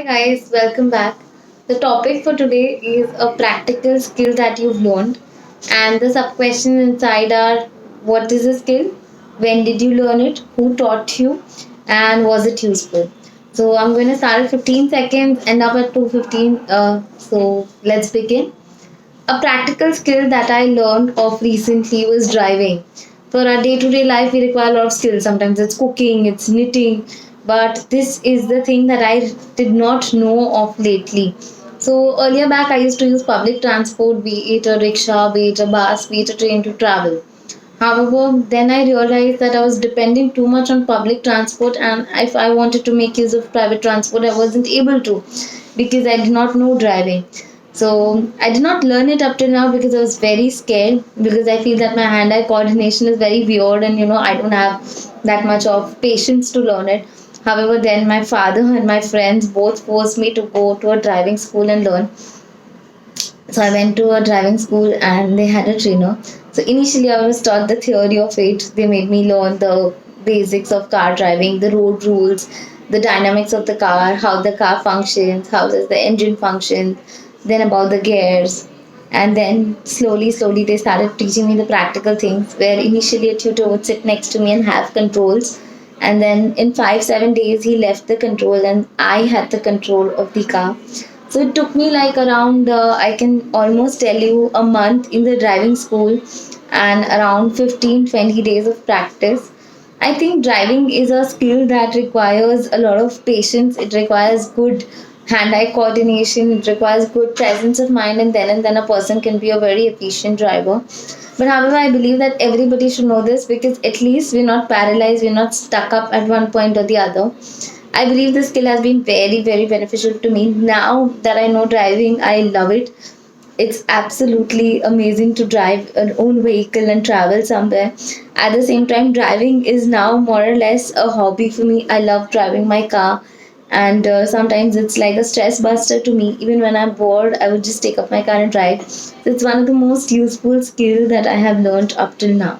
Hi guys, welcome back. The topic for today is a practical skill that you've learned, and the sub questions inside are: what is a skill? When did you learn it? Who taught you? And was it useful? So I'm going to start at 15 seconds, end up at 2:15. So let's begin. A practical skill that I learned of recently was driving. For our day to day life, we require a lot of skills. Sometimes it's cooking, it's knitting, but this is the thing that I did not know of lately. So, earlier back, I used to use public transport, be it a rickshaw, be it a bus, be it a train to travel. However, then I realized that I was depending too much on public transport, and if I wanted to make use of private transport, I wasn't able to because I did not know driving. So I did not learn it up till now because I was very scared, because I feel that my hand-eye coordination is very weird, and I don't have that much of patience to learn it. However, then my father and my friends both forced me to go to a driving school and learn. So I went to a driving school and they had a trainer. So initially I was taught the theory of it. They made me learn the basics of car driving, the road rules, the dynamics of the car, how the car functions, how does the engine function, then about the gears. And then slowly they started teaching me the practical things, where initially a tutor would sit next to me and have controls, and then in 5 7 days he left the control and I had the control of the car. So it took me like around, I can almost tell you, a month in the driving school and around 15 20 days of practice. I think driving is a skill that requires a lot of patience. It requires good hand-eye coordination. It requires good presence of mind, and then a person can be a very efficient driver. But however, I believe that everybody should know this, because at least we're not paralyzed, we're not stuck up at one point or the other. I believe this skill has been very beneficial to me. Now that I know driving, I love it. It's absolutely amazing to drive an own vehicle and travel somewhere. At the same time, driving is now more or less a hobby for me. I love driving my car, and sometimes it's like a stress buster to me. Even when I'm bored, I would just take up my car and drive. So it's one of the most useful skills that I have learned up till now.